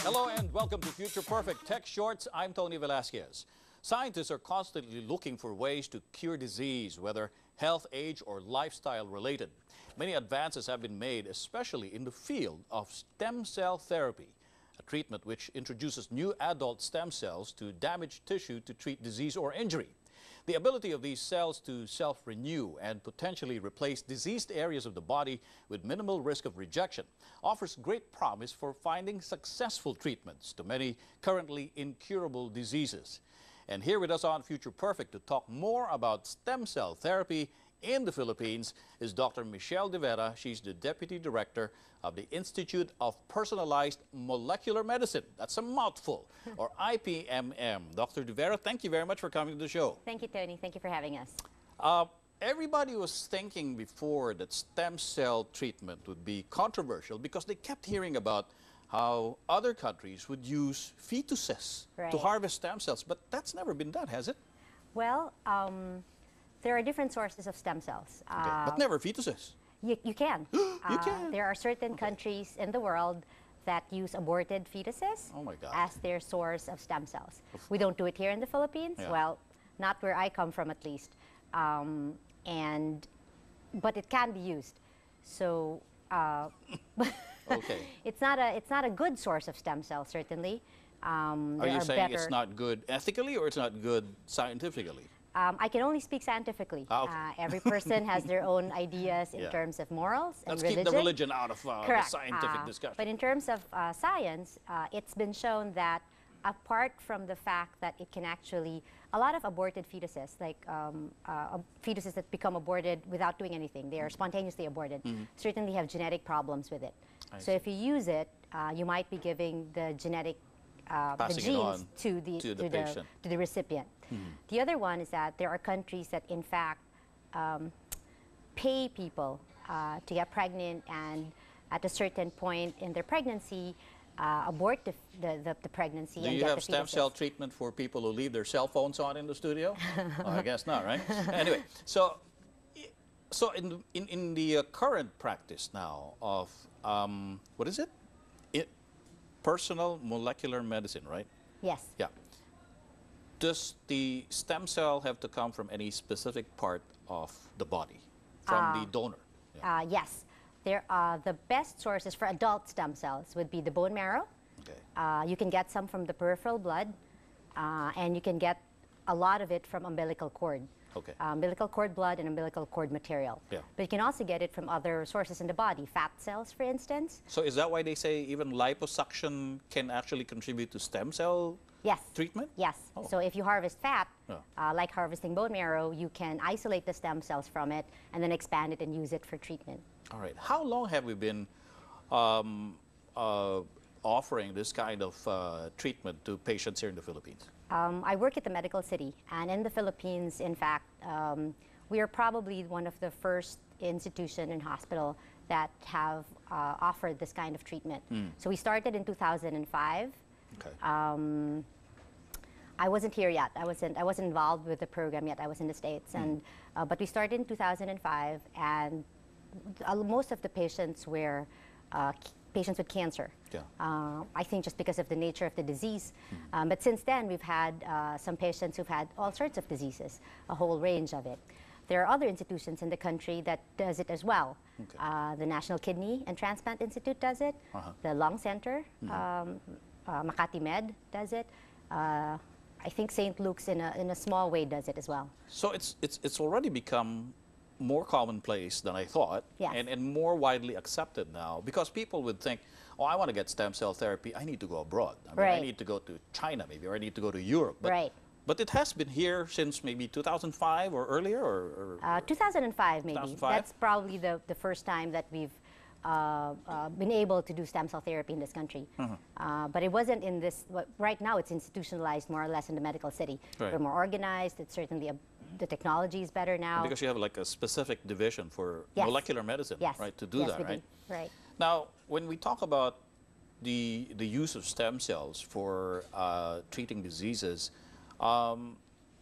Hello and welcome to Future Perfect Tech Shorts. I'm Tony Velasquez. Scientists are constantly looking for ways to cure disease, whether health, age, or lifestyle related. Many advances have been made, especially in the field of stem cell therapy, a treatment which introduces new adult stem cells to damaged tissue to treat disease or injury. The ability of these cells to self-renew and potentially replace diseased areas of the body with minimal risk of rejection offers great promise for finding successful treatments to many currently incurable diseases. And here with us on Future Perfect to talk more about stem cell therapy in the Philippines is Dr. Michelle De Vera. She's the Deputy Director of the Institute of Personalized Molecular Medicine. That's a mouthful, or IPMM. Dr. De Vera, thank you very much for coming to the show. Thank you, Tony. Thank you for having us. Everybody was thinking before that stem cell treatment would be controversial because they kept hearing about how other countries would use fetuses to harvest stem cells, but that's never been done, has it? Well, there are different sources of stem cells. But never fetuses. You can. You can. There are certain countries in the world that use aborted fetuses as their source of stem cells. We don't do it here in the Philippines. Yeah. Well, not where I come from, at least. But it can be used. So it's not a good source of stem cells, certainly. Are you saying it's not good ethically or it's not good scientifically? I can only speak scientifically. Every person has their own ideas in terms of morals and religion. Let's keep the religion out of the scientific discussion. But in terms of science, it's been shown that apart from the fact that it can actually, a lot of aborted fetuses, like fetuses that become aborted without doing anything, they are spontaneously aborted, certainly have genetic problems with it. So if you use it, you might be giving the genetic the genes to the recipient. The other one is that there are countries that in fact pay people to get pregnant and at a certain point in their pregnancy abort the pregnancy. Do you have stem cell treatment for people who leave their cell phones on in the studio? Oh, I guess not, right? Anyway, so in the current practice now of what is it? Personal molecular medicine, right? Yes. Yeah. Does the stem cell have to come from any specific part of the body, from the donor? Yeah. Yes. The best sources for adult stem cells would be the bone marrow. Okay. You can get some from the peripheral blood, and you can get a lot of it from umbilical cord. Okay. Umbilical cord blood and umbilical cord material. Yeah. But you can also get it from other sources in the body, fat cells, for instance. So is that why they say even liposuction can actually contribute to stem cell treatment? Yes. So if you harvest fat, like harvesting bone marrow, you can isolate the stem cells from it and then expand it and use it for treatment. All right. How long have we been offering this kind of treatment to patients here in the Philippines? I work at the medical city, and in the Philippines, in fact, we are probably one of the first institution and hospital that have offered this kind of treatment. So we started in 2005. Okay. I wasn't here yet. I wasn't involved with the program yet. I was in the States, and but we started in 2005, and most of the patients were patients with cancer. Yeah. I think just because of the nature of the disease. But since then, we've had some patients who've had all sorts of diseases, a whole range of it. There are other institutions in the country that does it as well. Okay. The National Kidney and Transplant Institute does it. The Lung Center, Makati Med does it. I think St. Luke's in a small way does it as well. So it's already become more commonplace than I thought, and more widely accepted now, because people would think, oh, I want to get stem cell therapy, I need to go abroad. I mean, I need to go to China maybe, or I need to go to Europe. But But it has been here since maybe 2005 or earlier, or 2005 maybe. 2005? That's probably the first time that we've been able to do stem cell therapy in this country. But it wasn't in this, right now it's institutionalized more or less in the medical city. Right. We're more organized, it's certainly, the technology is better now. because you have like a specific division for Yes. molecular medicine, Yes. right, to do Yes, that, we do. right? Right. Now, when we talk about the use of stem cells for treating diseases,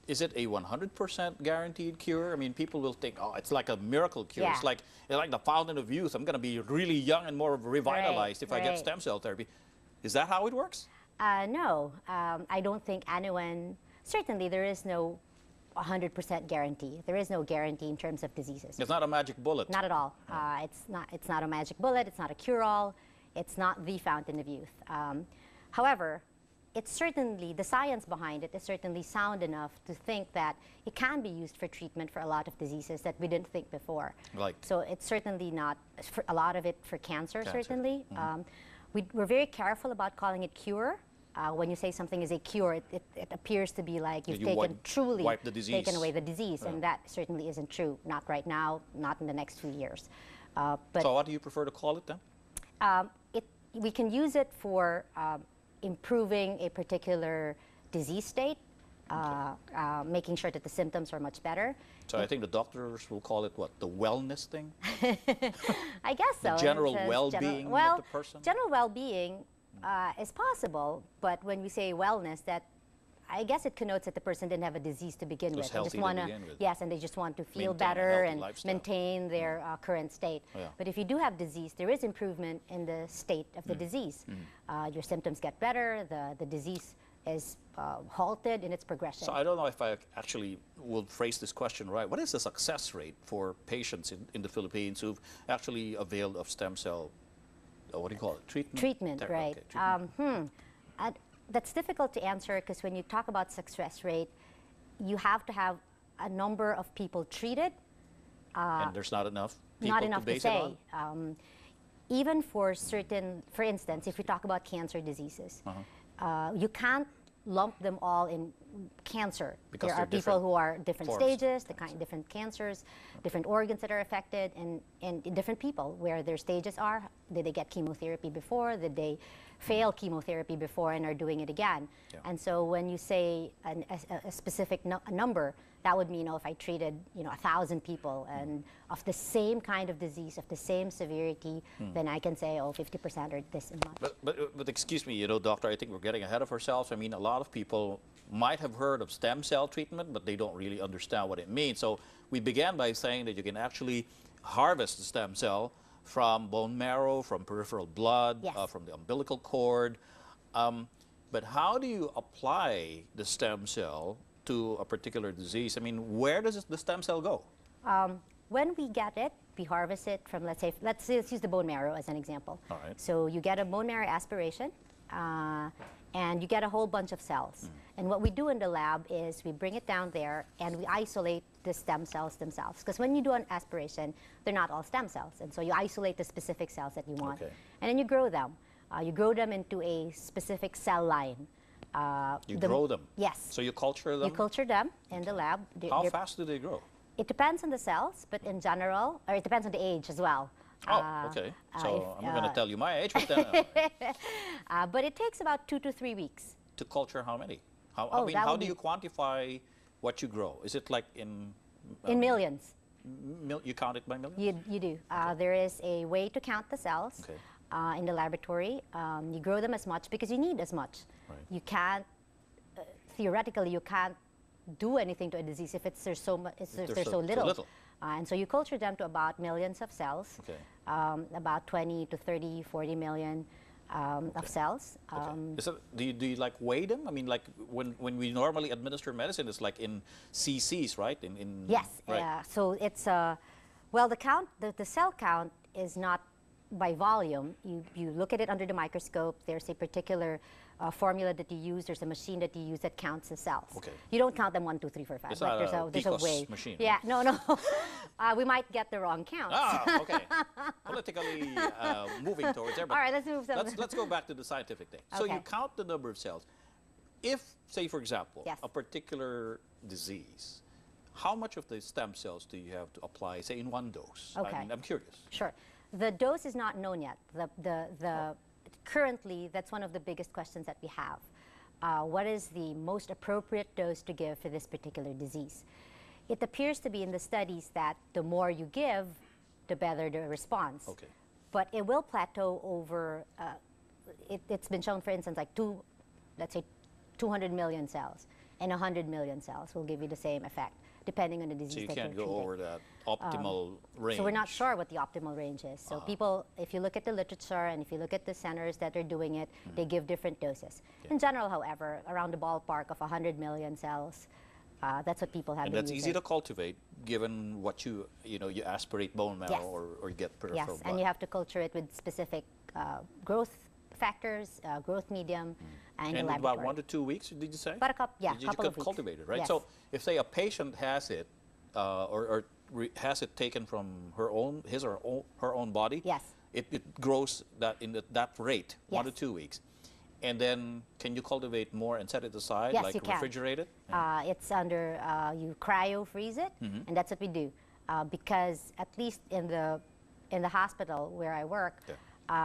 is it a 100% guaranteed cure? I mean, people will think, oh, it's like a miracle cure. Yeah. It's like the fountain of youth. I'm going to be really young and more revitalized if I get right. stem cell therapy. Is that how it works? No, I don't think anyone, certainly there is no 100% guarantee. There is no guarantee in terms of diseases. It's not a magic bullet. Not at all. It's not a magic bullet. It's not a cure-all. It's not the fountain of youth. However, it's certainly, the science behind it is certainly sound enough to think that it can be used for treatment for a lot of diseases that we didn't think before. Like? So it's certainly not, for a lot of it for cancer. Certainly. Mm-hmm. We're very careful about calling it cure. When you say something is a cure, it appears to be like you've truly wipe the disease. taken away the disease, and that certainly isn't true. Not right now, not in the next few years. But So what do you prefer to call it then? we can use it for improving a particular disease state, making sure that the symptoms are much better. So I think the doctors will call it what? The wellness thing? I guess so. The general It's well-being well, of the person? general well-being is possible, but when we say wellness, that I guess it connotes that the person didn't have a disease to begin with. They healthy just to want begin with. yes, and they just want to feel Maintain a better healthy and lifestyle. maintain their current state. Yeah. But if you do have disease, there is improvement in the state of the disease. Your symptoms get better, the disease is halted in its progression. So I don't know if I actually will phrase this question right. What is the success rate for patients in the Philippines who've actually availed of stem cell, what do you call it, treatment? Treatment, right. Okay, treatment. That's difficult to answer because when you talk about success rate, you have to have a number of people treated. And there's not enough people Not enough to base to it say. on? Even for certain, for instance, if we talk about cancer diseases, you can't lump them all in cancer. Because there they're are people different who are different forms. stages, different cancers, different organs that are affected, and different people where their stages are. Did they get chemotherapy before? Did they fail chemotherapy before and are doing it again? Yeah. And so when you say a specific number, that would mean, if I treated 1,000 people and of the same kind of disease, of the same severity, then I can say, 50% or this and much. But excuse me, doctor, I think we're getting ahead of ourselves. I mean, a lot of people might have heard of stem cell treatment, but they don't really understand what it means. So we began by saying that you can actually harvest the stem cell from bone marrow, from peripheral blood, Yes. From the umbilical cord. But how do you apply the stem cell to a particular disease? I mean, where does the stem cell go? When we get it, we harvest it from, let's use the bone marrow as an example. All right. So you get a bone marrow aspiration, and you get a whole bunch of cells. And what we do in the lab is we bring it down there and we isolate the stem cells themselves. Because when you do an aspiration, they're not all stem cells. And so you isolate the specific cells that you want. Okay. And then you grow them. You grow them into a specific cell line. You grow them? Yes. So you culture them? You culture them in the lab. How fast do they grow? It depends on the cells, but in general, or it depends on the age as well. Oh, okay. So I'm not going to tell you my age, but then, But it takes about 2 to 3 weeks. to culture how many? Oh, that how would do be- you quantify what you grow? Is it like in In millions, you count it by millions? you do. There is a way to count the cells Okay. in the laboratory. You grow them as much because you need as much. Right. You can't, theoretically, you can't do anything to a disease if there's so little. And so you culture them to about millions of cells, Okay. about 20 to 30, 40 million of cells. Do you like weigh them? I mean, like when we normally administer medicine, it's like in cc's, right? Yes. Right. So it's well, the cell count is not by volume. You look at it under the microscope. There's a particular formula that you use. There's a machine that you use that counts the cells. Okay. You don't count them 1, 2, 3, 4, 5. It's Like not there's a DCOS way. machine, Yeah. right? No. We might get the wrong count. Ah, okay. Politically moving towards there. But All right. Let's move. let's go back to the scientific thing. So Okay. you count the number of cells. if, say, for example, Yes. a particular disease, how much of the stem cells do you have to apply, say, in one dose? Okay. I mean, I'm curious. Sure. The dose is not known yet. Currently, that's one of the biggest questions that we have. What is the most appropriate dose to give for this particular disease? It appears to be in the studies that the more you give, the better the response. Okay. But it will plateau over, it's been shown, for instance, like let's say 200 million cells and 100 million cells will give you the same effect, depending on the disease So you that can't you're go treating. over that optimal range. So we're not sure what the optimal range is. So people, if you look at the literature and if you look at the centers that are doing it, they give different doses. Okay. In general, however, around the ballpark of 100 million cells, that's what people have And been that's using. easy to cultivate, given what you aspirate bone marrow Yes. or you get peripheral Yes, blood. and you have to culture it with specific growth factors, growth medium, and And the in laboratory. about 1 to 2 weeks, did you say? About a couple, yeah, you couple could of weeks. cultivate it, right? Yes. So if, say, a patient has it, has it taken from his or her own body, Yes. it grows in that rate, 1 to Yes. 2 weeks. And then can you cultivate more and set it aside, Yes, like you can. refrigerate it? It's under, you cryo freeze it, and that's what we do. Because at least in the hospital where I work, Yeah.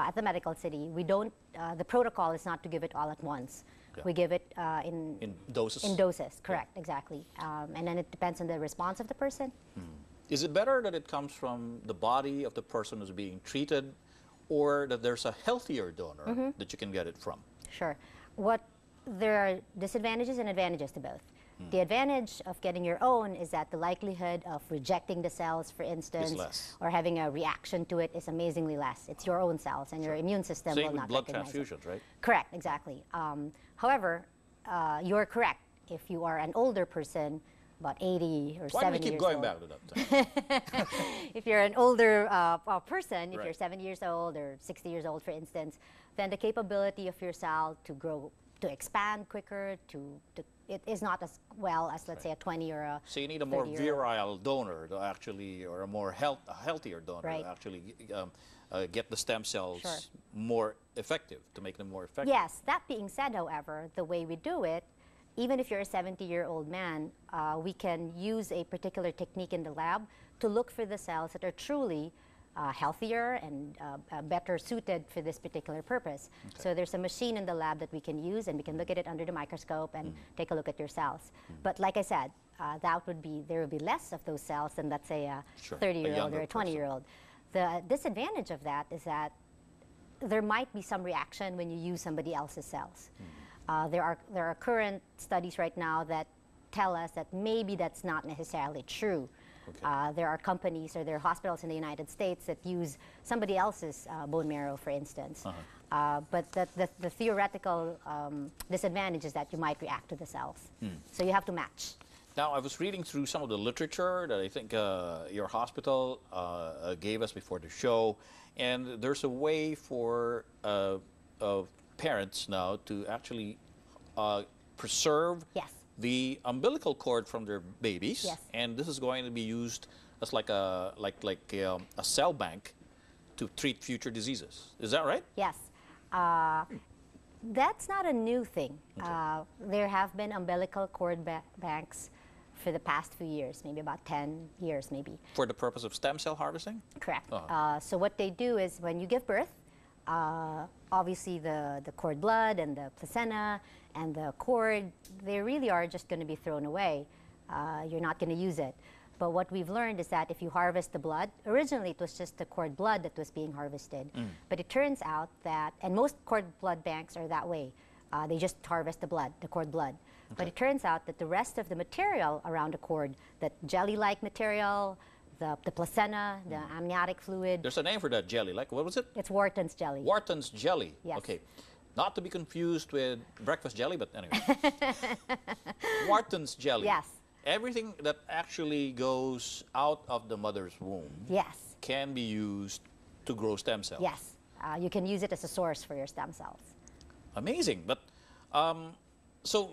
at the medical city, we don't, the protocol is not to give it all at once. Yeah. We give it in doses? In doses, correct, exactly. And then it depends on the response of the person. Is it better that it comes from the body of the person who's being treated, or that there's a healthier donor that you can get it from? Sure. There are disadvantages and advantages to both. The advantage of getting your own is that the likelihood of rejecting the cells, for instance, less. or having a reaction to it is amazingly less. It's your own cells, and your immune system Same will with not blood recognize it. transfusions, right? Correct, exactly. However, you're correct. If you are an older person, about 80 or 70 years old. Why do we keep going back to that? If you're an older person, if Right. you're 70 years old or 60 years old, for instance, then the capability of your cell to grow, to expand quicker, it is not as well as, let's say, a 20 or a So you need a more 30-year-old. virile donor to actually, or a healthier donor Right. to actually get the stem cells Sure. more effective, to make them more effective. Yes, that being said, however, the way we do it, even if you're a 70-year-old man, we can use a particular technique in the lab to look for the cells that are truly healthier and better suited for this particular purpose. Okay. So there's a machine in the lab that we can use, and we can look at it under the microscope and take a look at your cells. But like I said, there would be less of those cells than, let's say, a Sure, a 30-year-old younger or a 20-year-old. The disadvantage of that is that there might be some reaction when you use somebody else's cells. There are current studies right now that tell us that maybe that's not necessarily true. Okay. There are companies or there are hospitals in the United States that use somebody else's bone marrow, for instance. But the theoretical disadvantage is that you might react to the cells. So you have to match. Now, I was reading through some of the literature that I think your hospital gave us before the show, and there's a way for parents now to actually preserve Yes. the umbilical cord from their babies, Yes. and this is going to be used as like a cell bank to treat future diseases. Is that right? Yes. That's not a new thing. Okay. There have been umbilical cord banks for the past few years, maybe about 10 years maybe. For the purpose of stem cell harvesting? Correct. Uh-huh. So what they do is when you give birth, obviously the cord blood and the placenta and the cord, they really are just going to be thrown away. You're not going to use it. But what we've learned is that if you harvest the blood, originally it was just the cord blood that was being harvested. But it turns out that, and most cord blood banks are that way, they just harvest the blood, the cord blood. But it turns out that the rest of the material around the cord, that jelly-like material, the placenta, the amniotic fluid, There's a name for that jelly. Like, what was it? it's Wharton's jelly. Wharton's jelly. Yes. Okay. Not to be confused with breakfast jelly, but anyway. Wharton's jelly. Yes. Everything that actually goes out of the mother's womb Yes. can be used to grow stem cells. Yes. You can use it as a source for your stem cells. Amazing. But so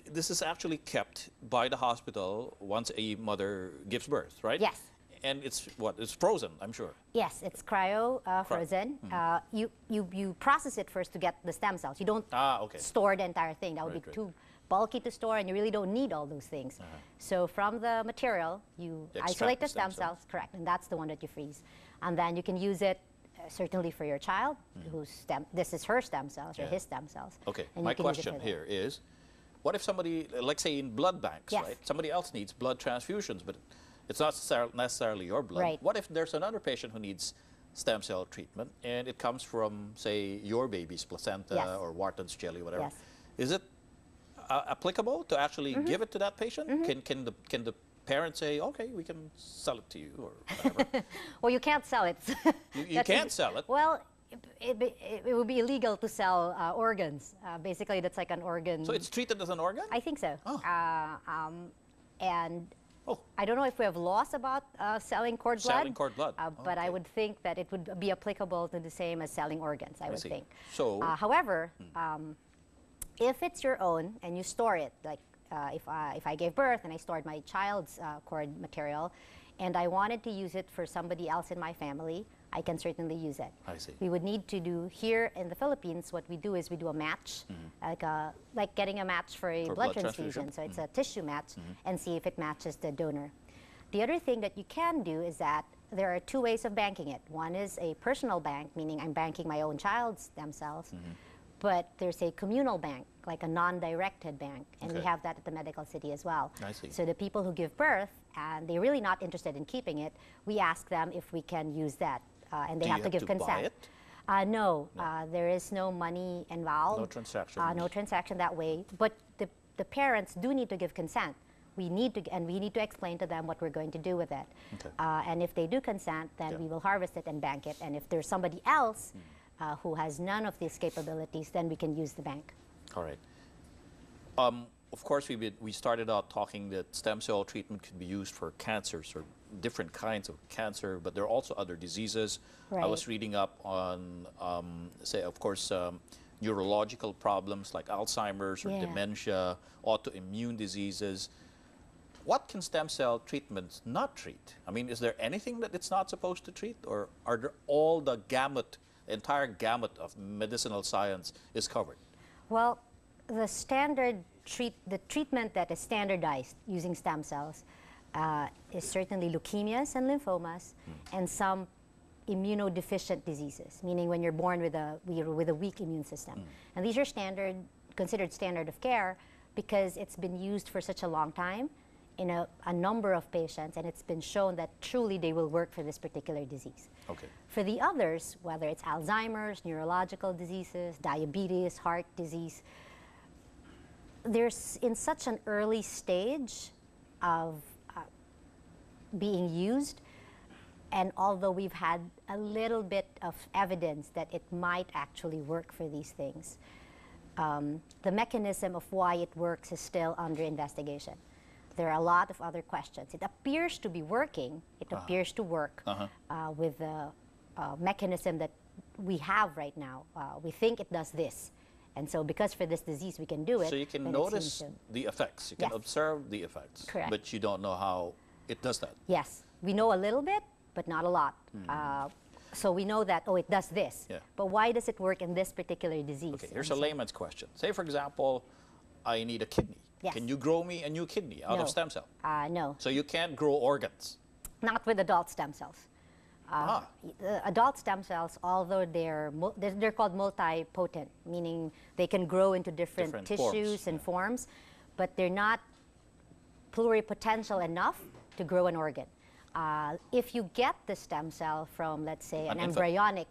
this is actually kept by the hospital once a mother gives birth, right? Yes. And it's what? It's frozen, I'm sure. Yes, it's cryo frozen. You process it first to get the stem cells. You don't store the entire thing. That would be too bulky to store, and you really don't need all those things. So from the material, you isolate the stem cells, correct, and that's the one that you freeze. And then you can use it certainly for your child, this is her stem cells or his stem cells. Okay, my question here is, what if somebody, like say in blood banks, right? Somebody else needs blood transfusions, but it's not necessarily your blood. Right. What if there's another patient who needs stem cell treatment and it comes from, say, your baby's placenta or Wharton's jelly, whatever? Yes. Is it applicable to actually give it to that patient? Can the parent say, okay, we can sell it to you or whatever? Well, you can't sell it. You can't sell it? Well, it would be illegal to sell organs. Basically, that's like an organ. So it's treated as an organ? I think so. Oh. And I don't know if we have laws about selling cord blood. Selling cord blood. But I would think that it would be applicable to the same as selling organs, I would think. So, however, if it's your own and you store it, like if I gave birth and I stored my child's cord material and I wanted to use it for somebody else in my family, I can certainly use it. I see. We would need to do here in the Philippines, what we do is we do a match, like getting a match for a blood transfusion. So it's a tissue match and see if it matches the donor. The other thing that you can do is that there are two ways of banking it. One is a personal bank, meaning I'm banking my own child's stem cells. But there's a communal bank, like a non-directed bank, and we have that at the medical city as well. I see. So the people who give birth, and they're really not interested in keeping it, we ask them if we can use that, and they have to give consent. Buy it? No, there is no money involved. No transaction. No transaction that way. But the parents do need to give consent. We need to explain to them what we're going to do with it. Okay. And if they do consent, then we will harvest it and bank it. And if there's somebody else who has none of these capabilities, then we can use the bank. All right. Of course, we started out talking that stem cell treatment can be used for cancers or different kinds of cancer, but there are also other diseases. Right. I was reading up on, say, of course, neurological problems like Alzheimer's or dementia, autoimmune diseases. What can stem cell treatments not treat? I mean, is there anything that it's not supposed to treat, or are there all the entire gamut of medicinal science is covered? Well, the treatment that is standardized using stem cells is certainly leukemias and lymphomas and some immunodeficient diseases, meaning when you're born with a weak immune system. And these are considered standard of care because it's been used for such a long time in a number of patients, and it's been shown that truly they will work for this particular disease. Okay. For the others, whether it's Alzheimer's, neurological diseases, diabetes, heart disease, there's in such an early stage of being used, and although we've had a little bit of evidence that it might actually work for these things, the mechanism of why it works is still under investigation. There are a lot of other questions. It appears to be working. It appears to work with the mechanism that we have right now. We think it does this. And so because for this disease we can do it. So you can notice the effects. You can observe the effects. Correct. But you don't know how it does that. Yes. We know a little bit, but not a lot. So we know that, it does this. Yeah. But why does it work in this particular disease? Okay, here's a layman's question. Say, for example, I need a kidney. Yes. Can you grow me a new kidney out of stem cell? No. So you can't grow organs? Not with adult stem cells. Adult stem cells, although they're called multipotent, meaning they can grow into different tissues and forms, but they're not pluripotential enough to grow an organ. If you get the stem cell from, let's say, an embryonic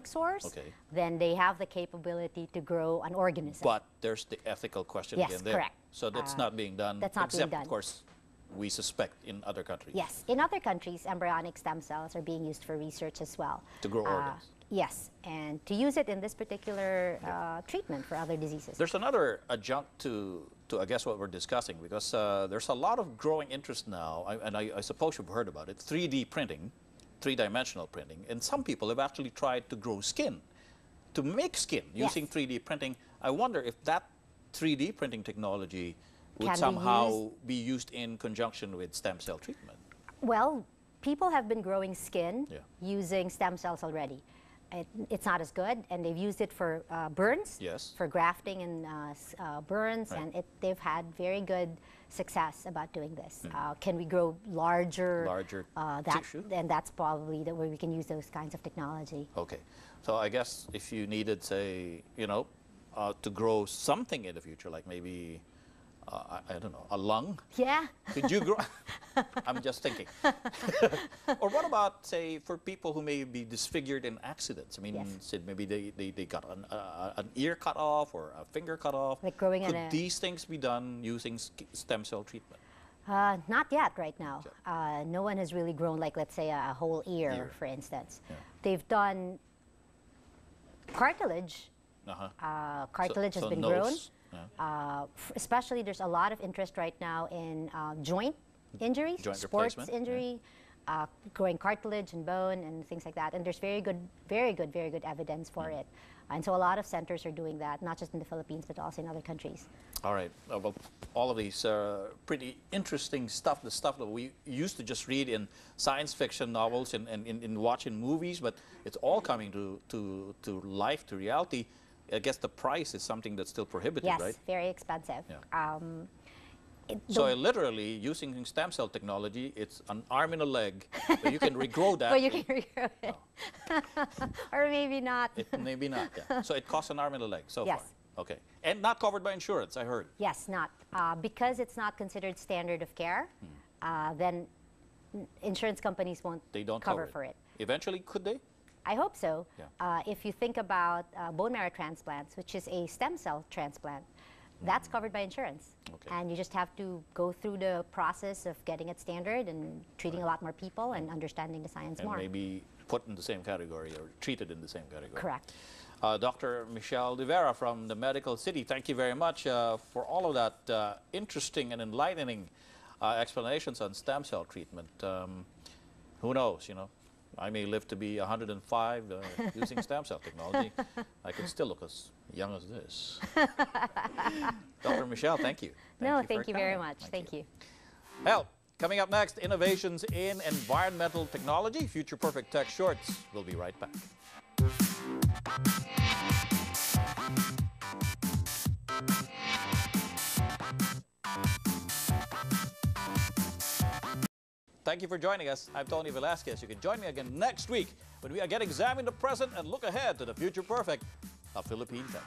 source, then they have the capability to grow an organism. But there's the ethical question again there. Correct. So that's not being done. That's not being done. Of course, we suspect in other countries. Yes. In other countries, embryonic stem cells are being used for research as well. To grow organs. Yes. And to use it in this particular treatment for other diseases. There's another adjunct to I guess what we're discussing, because there's a lot of growing interest now, and I suppose you've heard about it, 3D printing, three-dimensional printing, and some people have actually tried to grow skin, to make skin using 3D printing. I wonder if that 3D printing technology would somehow be used in conjunction with stem cell treatment. Well, people have been growing skin Yeah. using stem cells already. It's not as good, and they've used it for burns, Yes. for grafting and burns, Right. and they've had very good success about doing this. Can we grow larger? Larger tissue? And that's probably where we can use those kinds of technology. Okay. So I guess if you needed, say, to grow something in the future, like maybe, I don't know, a lung, Yeah. could you grow? I'm just thinking. Or what about, say, for people who may be disfigured in accidents? I mean, Yes. say maybe they got an ear cut off or a finger cut off. Like growing Could in a- these things be done using stem cell treatment? Not yet right now. No one has really grown, like, let's say, a whole ear, for instance. Yeah. They've done cartilage. Uh-huh. Cartilage has So been nose, grown. yeah. Especially, there's a lot of interest right now in joint injuries, Joint sports replacement, injury, growing cartilage and bone and things like that. And there's very good evidence for it. And so a lot of centers are doing that, not just in the Philippines, but also in other countries. All right. Well, all of these pretty interesting stuff, the stuff that we used to just read in science fiction novels and in watching movies, but it's all coming to life, to reality. I guess the price is something that's still prohibited, Yes, right? very expensive. Yeah. So The- literally, using stem cell technology, it's an arm and a leg, but you can regrow that. But you can regrow it. Or maybe not. Maybe not, yeah. So it costs an arm and a leg so Yes. far. Okay. And not covered by insurance, I heard. Yes, not. Because it's not considered standard of care, then insurance companies won't They don't cover cover for it. Eventually, could they? I hope so. Yeah. If you think about bone marrow transplants, which is a stem cell transplant, that's covered by insurance. Okay. And you just have to go through the process of getting it standard and treating a lot more people and understanding the science And more. maybe put in the same category or treated in the same category. Correct. Dr. Michelle De Vera from the Medical City, thank you very much for all of that interesting and enlightening explanations on stem cell treatment. Who knows, I may live to be 105 using stem cell technology. I can still look as young as this. Dr. Michelle, thank you. Thank you very coming. much. Thank you. Well, coming up next, innovations in environmental technology. Future Perfect Tech Shorts. We'll be right back. Thank you for joining us. I'm Tony Velasquez. You can join me again next week when we again examine the present and look ahead to the future perfect of Philippine tech.